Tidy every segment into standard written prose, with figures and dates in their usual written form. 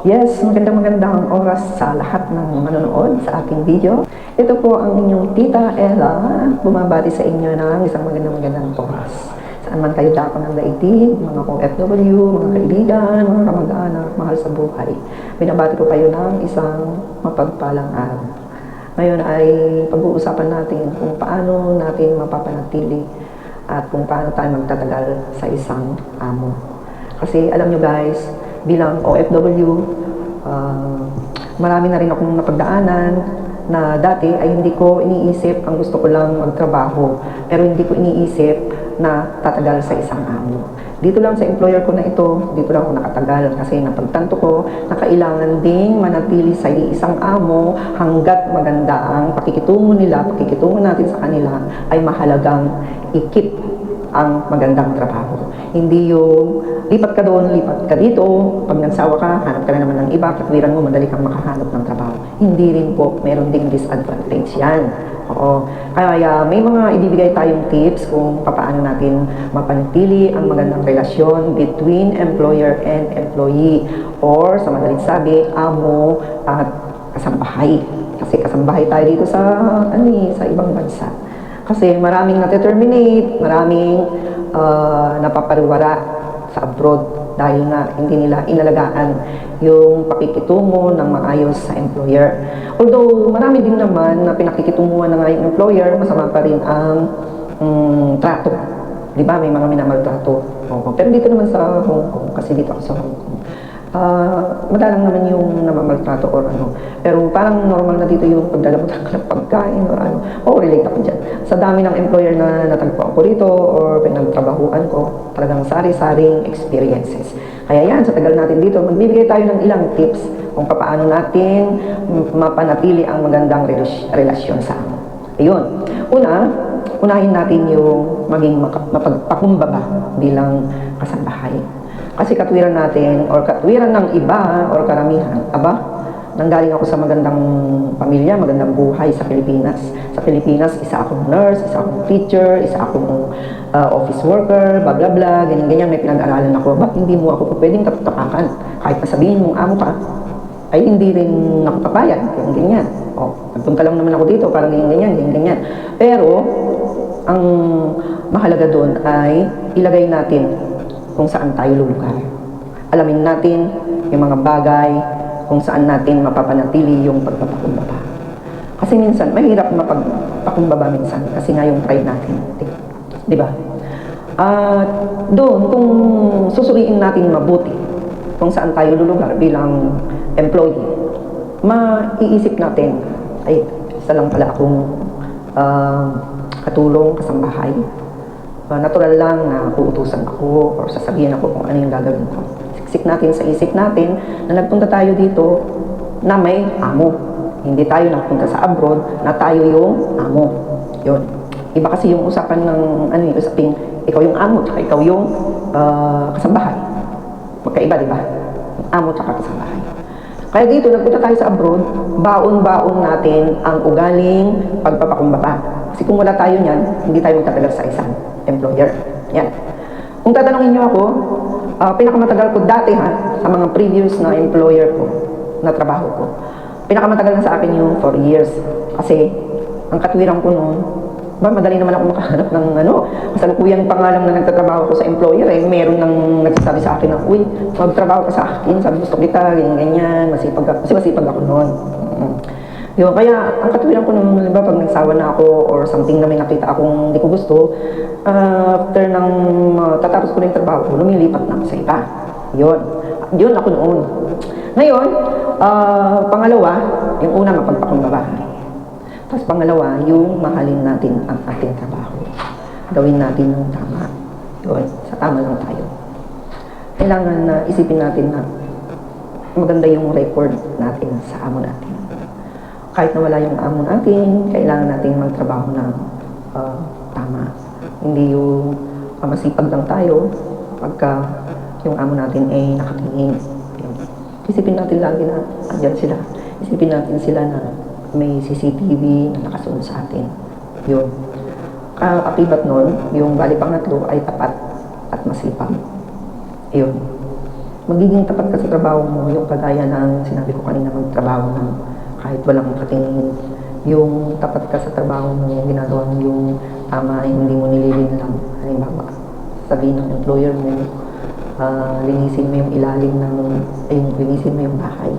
Yes, magandang oras sa lahat ng manonood sa aking video. Ito po ang inyong Tita Ella, bumabati sa inyo ng isang magandang oras. Saan man kayo dako ng daigdig, mga OFW, mga kaibigan, mga kamag-anak, mahal sa buhay. Binabati ko kayo ng isang mapagpalang araw. Ngayon ay pag-uusapan natin kung paano natin mapapanatili at kung paano tayo magtatagal sa isang amo. Kasi alam nyo guys, bilang OFW, marami na rin akong napagdaanan na dati ay hindi ko iniisip, ang gusto ko lang magtrabaho, pero hindi ko iniisip na tatagal sa isang amo. Dito lang sa employer ko na ito, dito lang ako nakatagal kasi napagtanto ko na kailangan ding manatili sa isang amo hanggat maganda ang pakikitungo nila, pakikitungo natin sa kanila ay mahalagang i-keep ang magandang trabaho. Hindi yung lipat ka doon, lipat ka dito, pag nagsawa ka, hanap ka na naman ng iba, katwiran mo, madali kang makahanap ng trabaho. Hindi rin po, meron ding disadvantage yan. Oo. Kaya may mga ibibigay tayong tips kung paano natin mapanatili ang magandang relasyon between employer and employee, or sa madaling sabi, amo at kasambahay. Kasi kasambahay tayo dito sa ibang bansa. Kasi maraming na-terminate, maraming napapariwara sa abroad dahil nga hindi nila inalagaan yung pakikitungo ng maayos sa employer. Although marami din naman na pinakikitunguhan na nga yung employer, masama pa rin ang trato. Di ba? May mga minamaltrato. Pero dito naman sa Hong Kong, kasi dito ako sa Hong Kong, madalang naman yung namamaltrato or ano. Pero parang normal na dito yung pagdalamutan ka ng pagkain or ano. Relate ako dyan. Sa dami ng employer na natagpuan ko rito or pinagtrabahuan ko, talagang sari-saring experiences. Kaya yan, sa tagal natin dito, magbibigay tayo ng ilang tips kung paano natin mapanatili ang magandang relasyon sa amo. Ayun. Unahin natin yung maging mapagpakumbaba bilang kasambahay. Kasi katwiran natin, or katwiran ng iba, or karamihan, nanggaling ako sa magandang pamilya, magandang buhay sa Pilipinas. Sa Pilipinas, isa akong nurse, isa akong teacher, isa akong office worker, blah blah blah, ganyan-ganyan, may pinag-aralan ako. Ba't hindi mo ako pwedeng tapakan? Kahit masabihin mong amo ka, ay hindi rin ako papayag, ganyan-ganyan. Nagpunta lang naman ako dito, parang ganyan-ganyan, ganyan-ganyan. Pero, ang mahalaga doon ay ilagay natin kung saan tayo lulugar. Alamin natin yung mga bagay kung saan natin mapapanatili yung pagpapakumbaba. Kasi minsan, mahirap mapagpakumbaba minsan kasi nga yung pride natin. Di ba? Doon, kung susuriin natin mabuti kung saan tayo lulugar bilang employee, maiisip natin, ay, isa lang pala akong katulong, kasambahay. Natural lang na uutusan ako or sasabihin ako kung ano yung gagawin ko. Siksik natin sa isip natin na nagpunta tayo dito na may amo. Hindi tayo nagpunta sa abroad na tayo yung amo. Yun. Iba kasi yung usapan ng usaping ikaw yung amo at ikaw yung kasambahay. Magkaiba, di ba? Amo at kasambahay. Kaya dito, nagpunta tayo sa abroad, baon-baon natin ang ugaling pagpapakumbaba. Kasi kung wala tayo niyan, hindi tayo magtatagal sa isang employer. Yan. Kung tatanungin niyo ako, pinakamatagal ko dati sa mga previous na employer ko, na trabaho ko, pinakamatagal na sa akin yung 4 years. Kasi, ang katwiran ko noon, madali naman ako makahanap ng kasalukuyan pa nga lang na nagtatrabaho ko sa employer meron nang nagsasabi sa akin na, uy, magtrabaho ka sa akin, sabi gusto kita, ganyan-ganyan, masipag ako noon. Yun, kaya ang katwiran ko nung, diba, pag nagsawa na ako or something na may nakita akong hindi ko gusto, after ng tatapos ko na yung trabaho ko, lumilipat na ako sa iba. Yun ako noon. Ngayon, pangalawa, yung una mapagpakumbaba. Tapos pangalawa, yung mahalin natin ang ating trabaho. Gawin natin yung tama. Yun, sa tama lang tayo. Kailangan na isipin natin na maganda yung record natin sa amo natin. Kahit na wala yung amo natin, kailangan natin magtrabaho ng tama. Hindi yung masipag lang tayo pagka yung amo natin ay nakatingin. Isipin natin lagi na andyan sila. Isipin natin sila na may CCTV na nakasunod sa atin. Yun. Akibat nun, yung bali pangatlo ay tapat at masipag. Yun. magiging tapat ka sa trabaho mo, yung kagaya ng sinabi ko kanina, magtrabaho ng kahit walang patingin, yung tapat ka sa trabaho mo, ginagawa mo yung tama, hindi mo nililin lang. Halimbawa, sabihin ng employer mo, linisin mo yung ilalim ng, linisin mo yung bahay.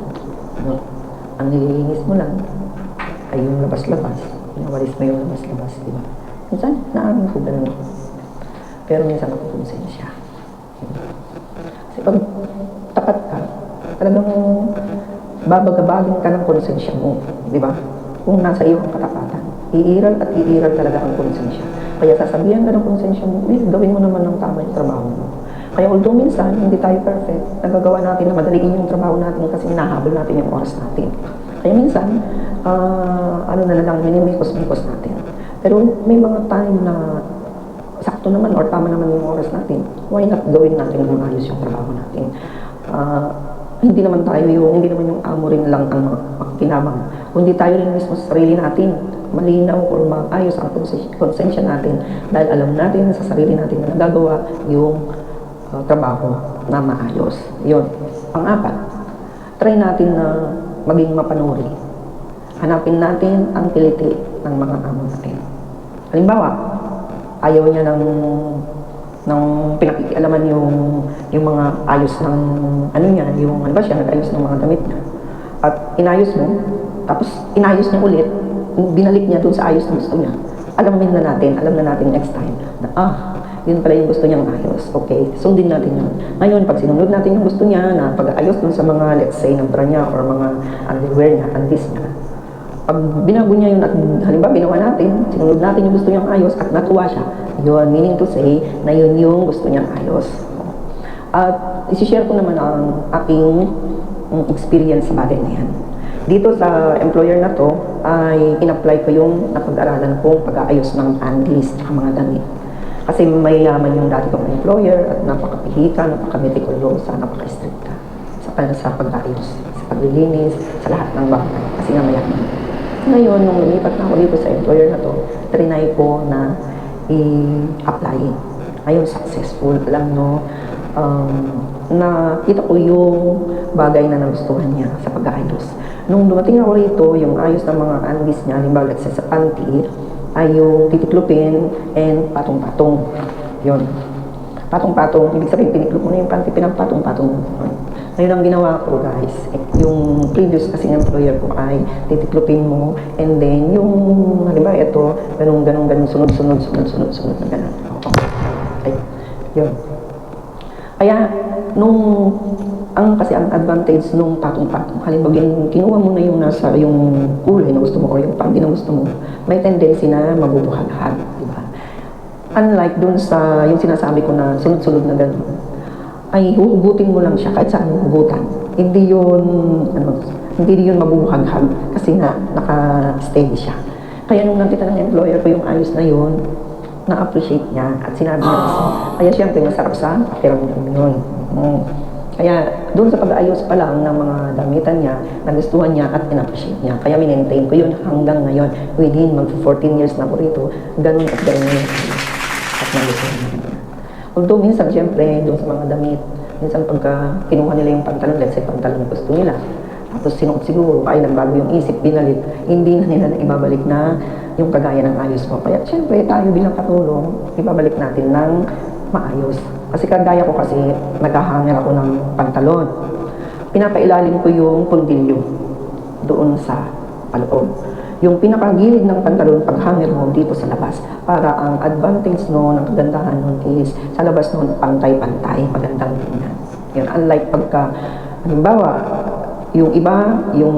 No? Ang nililinis mo lang ay yung labas-labas. Pinawalis mo yung labas-labas, di ba? Minsan, naamin ko ganun ako. Pero minsan ako konsensya. Kasi pag tapat ka, talagang babagabagin ka ng konsensya mo, di ba? Kung nasa iyo ang katapatan, iiral at iiral talaga ang konsensya. Kaya sasabihan ka ng konsensya mo, gawin mo naman ng tama yung trabaho mo. Kaya although minsan, hindi tayo perfect, nagagawa natin na madaliin yung trabaho natin kasi hinahabol natin yung oras natin. Kaya minsan, minimikos-mikos natin. Pero may mga time na sakto naman or tama naman yung oras natin. Why not gawin natin ng ayos yung trabaho natin? Hindi naman yung amo rin lang ang makinabang. Kundi tayo rin mismo sa sarili natin. Malinaw o maayos ang konsensya natin dahil alam natin sa sarili natin na nagagawa yung trabaho na maayos. Yun. Pang-apat, try natin na maging mapanuri. Hanapin natin ang kiliti ng mga amo natin. Halimbawa, ayaw niya ng pinakikialaman yung mga ayos ng yung nag-ayos ng mga damit niya. At inayos mo, tapos inayos niya ulit, binalik niya dun sa ayos na gusto niya. Alam na natin next time na yun pala yung gusto niyang ayos. Okay, sundin natin yun. Ngayon, pag sinunod natin yung gusto niya na pag-ayos dun sa mga, let's say, ng bra niya or mga underwear niya, undies niya, pag binago niya yun at halimbawa binawa natin, sinunod natin yung gusto niyang ayos at natuwa siya, yun, meaning to say na yun yung gusto niyang ayos. At isi-share ko naman ang aking experience sa bagay na yan. Dito sa employer na to ay in-apply ko yung napag-aralan kong pag-aayos ng undies at mga damit. Kasi mayayaman yung dati kong employer at napakapihika, napaka-meticulosa, napaka-stricta sa pag-aayos, sa paglilinis, sa lahat ng bagay. Kasi nga mayaman. Ngayon, nung lumipat na ako dito sa employer na to, trinay ko na i-apply. Ngayon, successful. Alam nyo, nakita ko yung bagay na nagustuhan niya sa pag-aayos. Nung dumating ako rito, yung ayos ng mga undies niya, halimbawa, let's say sa panty, ay yung titiklupin and patong-patong. Yun. Patong-patong, ibig sabihin, tiniklop mo na yung panty, pinagpatong-patong. Ngayon ang ginawa ko, guys, yung previous kasi employer ko ay titiklopin mo and then yung, halimbawa, ito, ganun, sunod na ganun. Okay. Yun. Kaya, kasi ang advantage nung patong-patong, halimbawa, kinuha mo na yung nasa, yung kulay na gusto mo or yung panty na gusto mo, may tendency na mabubuhag-hag, di ba? Unlike dun sa, yung sinasabi ko na sunod-sunod na ganun, ay huhugutin mo lang siya kahit saan hugutan. Hindi yun mabubuhag-hag kasi nga naka-steady siya. Kaya nung nakita ng employer ko yung ayos na yun, na-appreciate niya at sinabi niya kasi, kaya siyempre masarap sa pakiramdam yun. Kaya doon sa pag-ayos pa lang ng mga damitan niya, nagustuhan niya at in-appreciate niya. Kaya minentain ko yun hanggang ngayon. Within mag-14 years na po rito, ganun at ganun yun. At nagustuhan niya. Although minsan, siyempre, doon sa mga damit, minsan pagka kinuha nila yung pantalon, let's say pantalon na gusto nila, tapos sinuot siguro, ay nagbago yung isip, binalit, hindi na nila na ibabalik na yung kagaya ng ayos mo. Kaya siyempre, tayo bilang katulong, ibabalik natin ng maayos. Kasi kagaya ko kasi, naghahanger ako ng pantalon. Pinapailalim ko yung pundilyo doon sa paloob. Yung pinakagilid ng pantalon, paghanger mo dito sa labas. Para ang advantage ng kagandahan nun is, sa labas nun, pantay-pantay, magandang tingnan. Yun, unlike pagka, halimbawa, yung iba, yung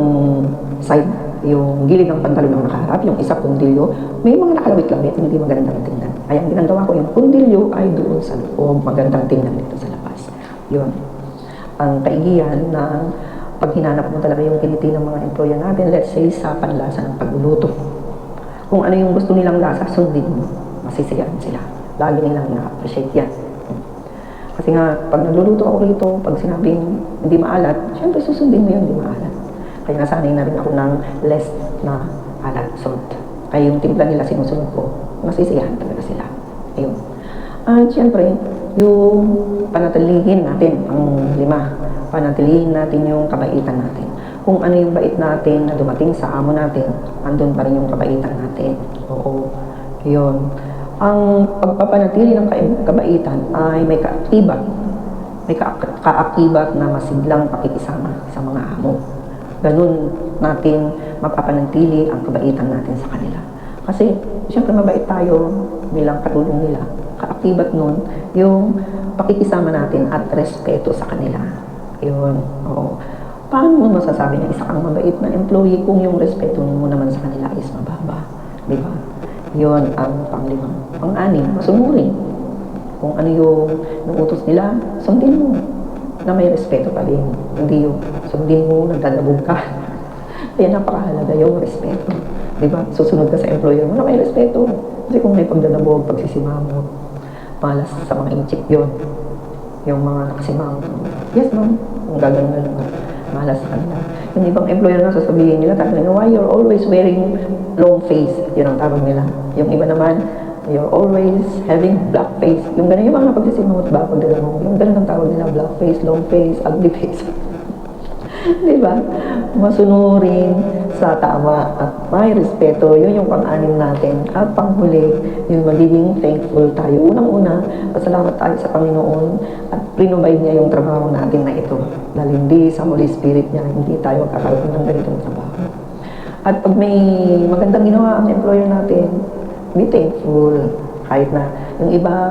side, yung gilid ng pantalon ang nakaharap, yung isa pundilyo, may mga nakalawit-lawit, hindi magandang tingnan. Kaya ang ginagawa ko, yung pundilyo ay doon sa loob, magandang tingnan dito sa labas. Yun. Ang kaigihan ng pag hinanap mo talaga yung kiliti ng mga employer natin, let's say sa panlasa ng pagluluto. Kung ano yung gusto nilang lasa, sundin mo. Masisiyahan sila. Lagi nilang na-appreciate yan. Kasi nga, pag nagluluto ako rito, pag sinabing hindi maalat, syempre susundin mo yun, hindi maalat. Kaya nasanay na rin ako ng less na alat, salt. Kaya yung timpla nila sinusunod ko, masisiyahan talaga sila. Ayun. At syempre, yung panatilihin natin, ang 5, papanatilihin natin yung kabaitan natin. Kung ano yung bait natin na dumating sa amo natin, andun pa rin yung kabaitan natin. Oo, yun. Ang pagpapanatili ng kabaitan ay may kaakibat na masiglang pakikisama sa mga amo. Ganun natin mapapanatili ang kabaitan natin sa kanila. Kasi, siyempre mabait tayo bilang katulong nila. Kaakibat nun, yung pakikisama natin at respeto sa kanila. Yun, oo. Paano mo masasabi na isa kang mabait na employee kung yung respeto mo naman sa kanila is mababa? Di ba? Yun ang pang-5. Pang-6, masunurin. Kung ano yung utos nila, sundin mo na may respeto pa din. Hindi yung sundin mo, nagdadabog ka. Kaya napakahalaga yung respeto. Di ba? Susunod ka sa employer mo na may respeto. Kasi kung may pagdadabog, pagsisimamo, malas sa mga inchip yun. Yung mga nakasimamo. Yes, ma'am. Kung gagawin ka, malas sa kanila. Yung ibang employer na sasabihin nila, why you're always wearing long face? Yun ang tawag nila. Yung iba naman, you're always having black face. Yung gano'n yung mga pagsisimamot ba, pagdadamong. Yung gano'n ang tawag nila, black face, long face, ugly face. Diba? Masunurin sa tama at may respeto. Yun yung pang-6 natin. At panghuli, yung magiging thankful tayo. Unang-una, pasalamat tayo sa Panginoon at provide niya yung trabaho natin na ito. Dahil hindi sa Holy Spirit niya, hindi tayo kakaroon ng ganitong trabaho. At pag may magandang ginawa ang employer natin, be thankful. Kahit na yung iba,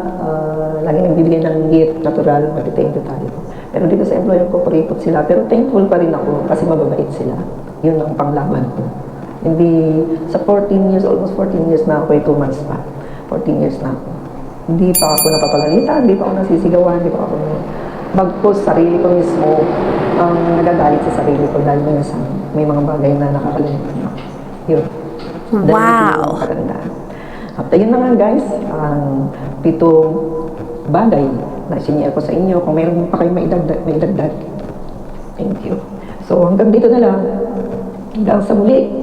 lagi nagbibigay ng gift, natural, mag-thank you tayo. Pero dito sa employer ko, kuripot sila. Pero thankful pa rin ako kasi mababait sila. Yun ang panglaban ko. Hindi, sa 14 years, almost 14 years na ako, 2 months pa. 14 years na ako. Hindi pa ako napapagalitan, hindi pa ako nasisigawan, hindi pa ako bagpos sarili ko mismo ang nagagalit sa sarili ko dahil minsan may mga bagay na nakakalimutan ako. Yun. Wow! At yun na nga guys, ang 7 bagay na sinyer ko sa inyo. Kung mayroon pa kayo maidagdag. Thank you. So hanggang dito na lang. Hanggang sa muli.